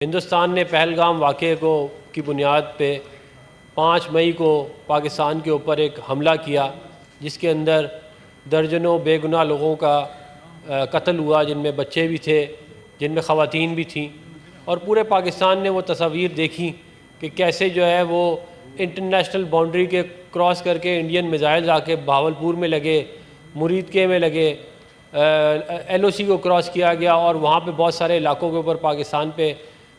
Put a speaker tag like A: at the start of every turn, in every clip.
A: ہندوستان نے پہلگام واقعے کی بنیاد پہ 5 مئی کو پاکستان کے اوپر ایک حملہ کیا جس کے اندر درجنوں بے گناہ لوگوں کا قتل ہوا، جن میں بچے بھی تھے، جن میں خواتین بھی تھیں، اور پورے پاکستان نے وہ تصاویر دیکھی کہ کیسے جو ہے وہ انٹرنیشنل باؤنڈری کے کراس کر کے انڈین میزائل آ کے بہاولپور میں لگے، مرید کے میں لگے، ایل او سی کو کراس کیا گیا اور وہاں پہ بہت سارے علاقوں کے اوپر پاکستان پہ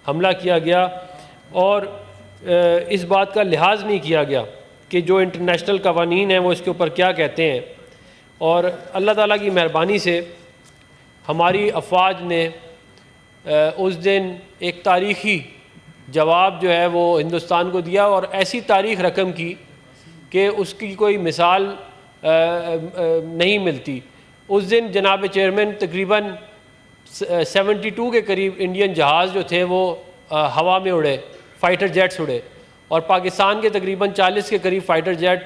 A: حملہ کیا گیا، اور اس بات کا لحاظ نہیں کیا گیا کہ جو انٹرنیشنل قوانین ہیں وہ اس کے اوپر کیا کہتے ہیں۔ اور اللہ تعالیٰ کی مہربانی سے ہماری افواج نے اس دن ایک تاریخی جواب جو ہے وہ ہندوستان کو دیا، اور ایسی تاریخ رقم کی کہ اس کی کوئی مثال نہیں ملتی۔ اس دن جناب چیئرمین تقریباً 72 کے قریب انڈین جہاز جو تھے وہ ہوا میں اڑے، فائٹر جیٹس اڑے، اور پاکستان کے تقریباً 40 کے قریب فائٹر جیٹ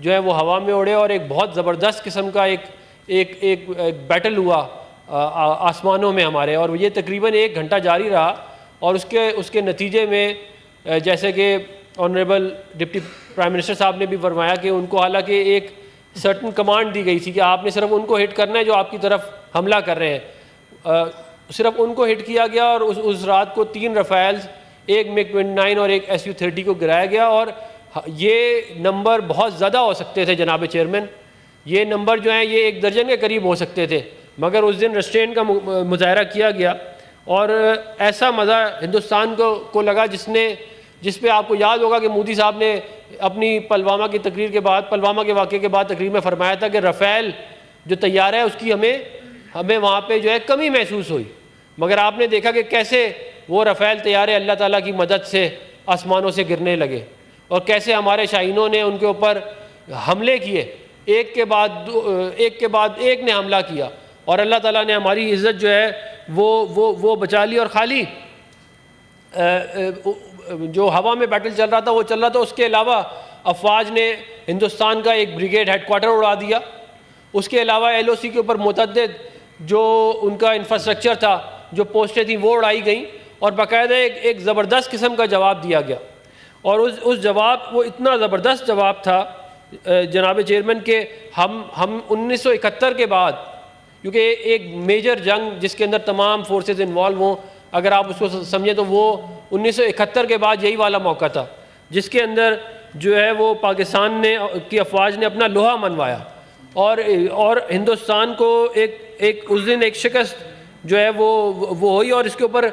A: جو ہے وہ ہوا میں اڑے، اور ایک بہت زبردست قسم کا ایک بیٹل ہوا آسمانوں میں ہمارے، اور یہ تقریباً 1 گھنٹہ جاری رہا، اور اس کے نتیجے میں جیسے کہ آنریبل ڈپٹی پرائم منسٹر صاحب نے بھی فرمایا کہ ان کو حالانکہ ایک سرٹن کمانڈ دی گئی تھی کہ آپ نے صرف ان کو ہٹ کرنا ہے جو آپ کی طرف حملہ کر رہے ہیں، صرف ان کو ہٹ کیا گیا، اور اس رات کو 3 رفیلز، ایک MiG 29 اور ایک Su-30 کو گرایا گیا، اور یہ نمبر بہت زیادہ ہو سکتے تھے جناب چیئرمین، یہ نمبر جو ہیں یہ 1 درجن کے قریب ہو سکتے تھے، مگر اس دن ریسٹرین کا مظاہرہ کیا گیا، اور ایسا مزہ ہندوستان کو لگا جس پہ آپ کو یاد ہوگا کہ مودی صاحب نے اپنی پلوامہ کی تقریر کے بعد، پلوامہ کے واقعے کے بعد تقریر میں فرمایا تھا کہ رفیل جو تیار ہے اس کی ہمیں وہاں پہ جو ہے کمی محسوس ہوئی، مگر آپ نے دیکھا کہ کیسے وہ رفیل طیارے اللہ تعالیٰ کی مدد سے آسمانوں سے گرنے لگے، اور کیسے ہمارے شاہینوں نے ان کے اوپر حملے کیے، ایک کے بعد ایک نے حملہ کیا، اور اللہ تعالیٰ نے ہماری عزت جو ہے وہ بچا لی، اور خالی جو ہوا میں بیٹل چل رہا تھا وہ چل رہا تھا، اس کے علاوہ افواج نے ہندوستان کا ایک بریگیڈ ہیڈ کوارٹر اڑا دیا، اس کے علاوہ ایل او سی کے اوپر متعدد جو ان کا انفراسٹرکچر تھا، جو پوسٹیں تھیں وہ اڑائی گئیں، اور باقاعدہ ایک زبردست قسم کا جواب دیا گیا، اور اس جواب وہ اتنا زبردست جواب تھا جناب چیئرمین کہ ہم 1971 کے بعد، کیونکہ ایک میجر جنگ جس کے اندر تمام فورسز انوالو ہوں، اگر آپ اس کو سمجھیں تو وہ 1971 کے بعد یہی والا موقع تھا جس کے اندر جو ہے وہ پاکستان کی افواج نے اپنا لوہا منوایا، اور ہندوستان کو اس دن ایک شکست جو ہے وہ ہوئی، اور اس کے اوپر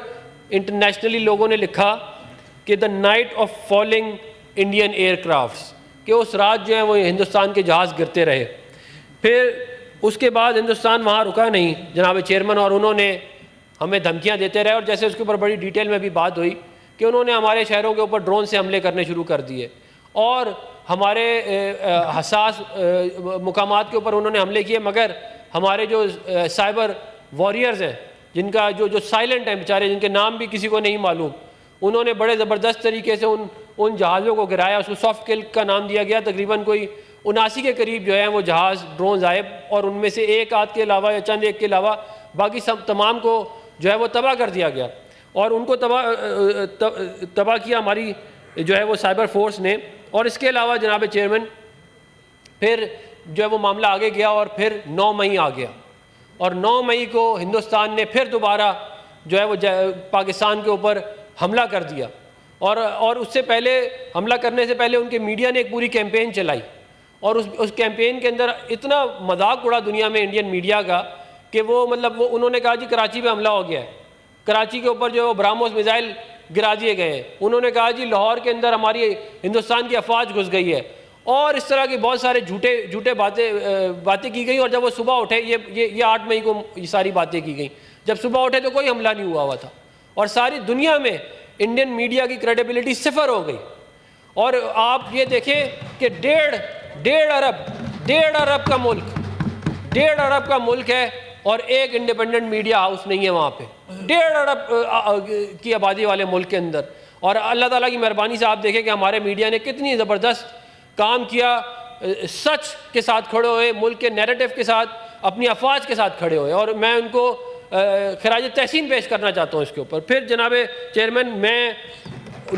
A: انٹرنیشنلی لوگوں نے لکھا کہ the night of falling Indian aircrafts, کہ اس رات جو ہے وہ ہندوستان کے جہاز گرتے رہے۔ پھر اس کے بعد ہندوستان وہاں رکا نہیں جناب چیئرمین، اور انہوں نے ہمیں دھمکیاں دیتے رہے، اور جیسے اس کے اوپر بڑی ڈیٹیل میں بھی بات ہوئی کہ انہوں نے ہمارے شہروں کے اوپر ڈرون سے حملے کرنے شروع کر دیے، اور ہمارے حساس مقامات کے اوپر انہوں نے حملے کیے، مگر ہمارے جو سائبر واریئرز ہیں، جن کا جو سائلنٹ ہیں بیچارے، جن کے نام بھی کسی کو نہیں معلوم، انہوں نے بڑے زبردست طریقے سے ان جہازوں کو گرایا، اس کو سافٹ کل کا نام دیا گیا، تقریباً کوئی 79 کے قریب جو ہیں وہ جہاز ڈرونز آئے، اور ان میں سے ایک آدھ کے علاوہ یا چند ایک کے علاوہ باقی تمام کو جو ہے وہ تباہ کر دیا گیا، اور ان کو تباہ کیا ہماری جو ہے وہ سائبر فورس نے۔ اور اس کے علاوہ جناب چیئرمین پھر جو ہے وہ معاملہ آگے گیا، اور پھر 9 مئی آ گیا، اور 9 مئی کو ہندوستان نے پھر دوبارہ جو ہے وہ پاکستان کے اوپر حملہ کر دیا، اور اس سے پہلے حملہ کرنے سے پہلے ان کے میڈیا نے ایک پوری کیمپین چلائی، اور اس کیمپین کے اندر اتنا مذاق اڑا دنیا میں انڈین میڈیا کا کہ وہ انہوں نے کہا جی کراچی پہ حملہ ہو گیا ہے، کراچی کے اوپر جو براموس میزائل گرا دیے گئے ہیں، انہوں نے کہا جی لاہور کے اندر ہماری ہندوستان کی افواج گھس گئی ہے، اور اس طرح کی بہت سارے جھوٹے باتیں کی گئیں، اور جب وہ صبح اٹھے، یہ 8 مئی کو یہ ساری باتیں کی گئیں، جب صبح اٹھے تو کوئی حملہ نہیں ہوا تھا، اور ساری دنیا میں انڈین میڈیا کی کریڈیبلٹی 0 ہو گئی۔ اور آپ یہ دیکھیں کہ 1.5 ارب کا ملک ہے، اور ایک انڈیپینڈنٹ میڈیا ہاؤس نہیں ہے وہاں پہ، 1.5 ارب کی آبادی والے ملک کے اندر، اور اللہ تعالیٰ کی مہربانی سے آپ دیکھیں کہ ہمارے میڈیا نے کتنی زبردست کام کیا، سچ کے ساتھ کھڑے ہوئے، ملک کے نیریٹو کے ساتھ، اپنی افواج کے ساتھ کھڑے ہوئے، اور میں ان کو خراج تحسین پیش کرنا چاہتا ہوں اس کے اوپر. پھر جناب چیئرمین میں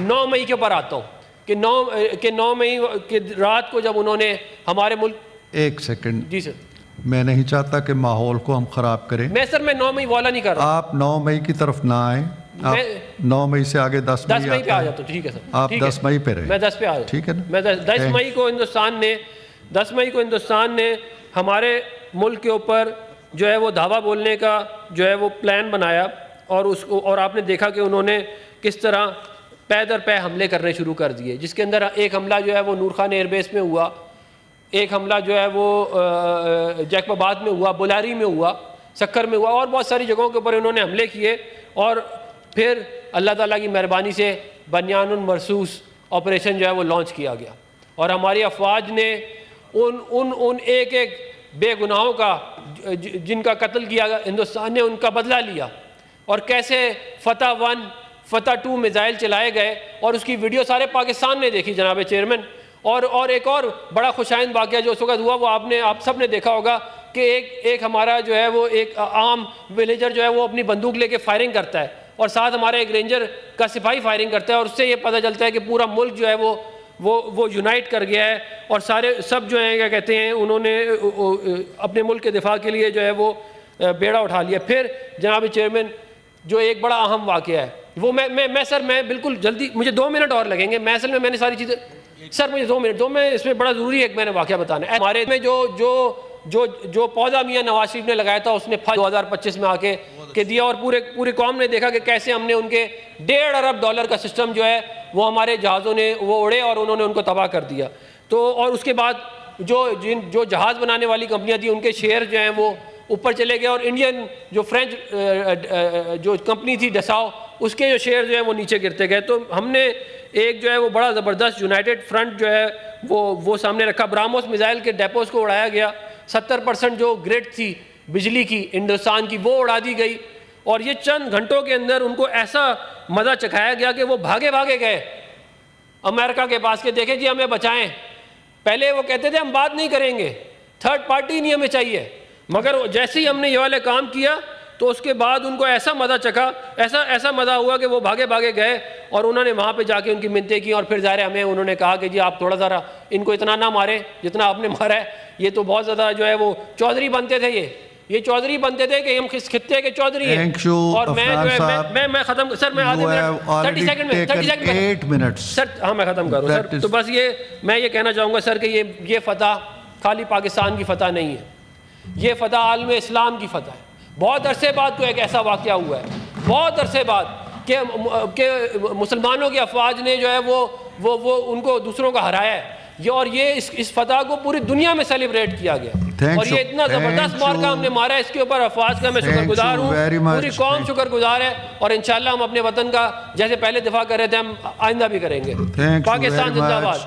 A: 9 مئی کے اوپر آتا ہوں کہ 9 مئی کی رات کو جب انہوں نے ہمارے ملک.
B: ایک سیکنڈ.
A: جی سر.
B: میں نہیں چاہتا کہ ماحول کو ہم خراب کریں.
A: میں 9 مئی والا نہیں کر رہا.
B: آپ 9 مئی کی طرف نہ آئیں. آپ 9 مئی سے آگے 10
A: مئی پہ آ جاتا ہوں. ٹھیک ہے سر.
B: آپ 10 مئی پہ رہیں.
A: میں 10 پہ آ جاتا.
B: ٹھیک ہے نا.
A: میں 10 مئی کو ہندوستان نے ہمارے ملک کے اوپر جو ہے وہ دھاوا بولنے کا جو ہے وہ پلان بنایا اور آپ نے دیکھا کہ انہوں نے کس طرح پے در پے حملے کرنے شروع کر دیے, جس کے اندر ایک حملہ جو ہے وہ نور خان ایئر بیس میں ہوا, ایک حملہ جو ہے وہ جیکب آباد میں ہوا, بولاری میں ہوا, سکر میں ہوا, اور بہت ساری جگہوں کے اوپر انہوں نے حملے کیے. اور پھر اللہ تعالیٰ کی مہربانی سے بنیان مرصوص آپریشن جو ہے وہ لانچ کیا گیا, اور ہماری افواج نے ان ایک بے گناہوں کا جن کا قتل کیا گیا ہندوستان نے ان کا بدلہ لیا, اور کیسے فتح 1 فتح 2 میزائل چلائے گئے, اور اس کی ویڈیو سارے پاکستان نے دیکھی جناب چیئرمین. اور ایک اور بڑا خوشائند واقعہ جو اس وقت ہوا وہ آپ سب نے دیکھا ہوگا کہ ایک ہمارا جو ہے وہ ایک عام ولیجر جو ہے وہ اپنی بندوق لے کے فائرنگ کرتا ہے, اور ساتھ ہمارا ایک رینجر کا سپاہی فائرنگ کرتا ہے, اور اس سے یہ پتہ چلتا ہے کہ پورا ملک جو ہے وہ یونائٹ کر گیا ہے, اور سب جو ہیں کیا کہتے ہیں انہوں نے اپنے ملک کے دفاع کے لیے جو ہے وہ بیڑا اٹھا لیا. پھر جناب چیئرمین جو ایک بڑا اہم واقعہ ہے وہ میں بالکل جلدی, مجھے 2 منٹ اور لگیں گے. میں نے ساری چیزیں سر مجھے 2 منٹ میں اس میں بڑا ضروری ہے کہ میں نے واقعہ بتانا ہے. ہمارے میں جو پودا میاں نواز شریف نے لگایا تھا اس نے 2025 میں آ کے دیا, اور پوری قوم نے دیکھا کہ کیسے ہم نے ان کے $1.5 ارب کا سسٹم جو ہے وہ ہمارے جہازوں نے وہ اڑے اور انہوں نے ان کو تباہ کر دیا. تو اور اس کے بعد جو جہاز بنانے والی کمپنیاں تھیں ان کے شیئر جو ہیں وہ اوپر چلے گئے, اور انڈین جو فرینچ جو کمپنی تھی ڈساؤ اس کے جو شیئر جو ہیں وہ نیچے گرتے گئے. تو ہم نے ایک جو ہے وہ بڑا زبردست یونائٹڈ فرنٹ جو ہے وہ سامنے رکھا. براموس میزائل کے ڈیپوز کو اڑایا گیا, 70% جو گرڈ تھی بجلی کی ہندوستان کی وہ اڑا دی گئی, اور یہ چند گھنٹوں کے اندر ان کو ایسا مزہ چکھایا گیا کہ وہ بھاگے گئے امریکہ کے پاس کہ دیکھیں جی ہمیں بچائیں. پہلے وہ کہتے تھے ہم بات نہیں کریں گے, تھرڈ پارٹی نہیں ہمیں چاہیے, مگر جیسے ہی ہم نے یہ والے کام کیا تو اس کے بعد ان کو ایسا مزہ چکھا, ایسا مزہ ہوا کہ وہ بھاگے گئے, اور انہوں نے وہاں پہ جا کے ان کی منتیں کی. اور پھر ظاہر ہمیں انہوں نے کہا کہ جی آپ تھوڑا ذرا ان کو اتنا نہ ماریں جتنا آپ نے مارا ہے, یہ تو بہت زیادہ جو ہے وہ چودھری بنتے تھے, یہ چودھری بنتے تھے کہ ہم کس خطے کے چودھری ہیں. اور میں جو ہے میں ختم سر, میں آدھے منٹ 30 سیکنڈ سر, ہاں میں ختم کروں سر. تو بس میں یہ کہنا چاہوں گا سر کہ یہ فتح خالی پاکستان کی فتح نہیں ہے, یہ فتح عالم اسلام کی فتح ہے. بہت عرصے بعد کو ایک ایسا واقعہ ہوا ہے, بہت عرصے بعد کہ مسلمانوں کی افواج نے جو ہے وہ ان کو دوسروں کا ہرایا ہے, اور یہ اس فتح کو پوری دنیا میں سیلیبریٹ کیا گیا, اور یہ اتنا زبردست مارکا ہم نے مارا ہے, اس کے اوپر افواج کا میں شکر گزار ہوں, پوری قوم شکر گزار ہے, اور انشاءاللہ ہم اپنے وطن کا جیسے پہلے دفاع کر رہے تھے ہم آئندہ بھی کریں گے. پاکستان زندہ باد.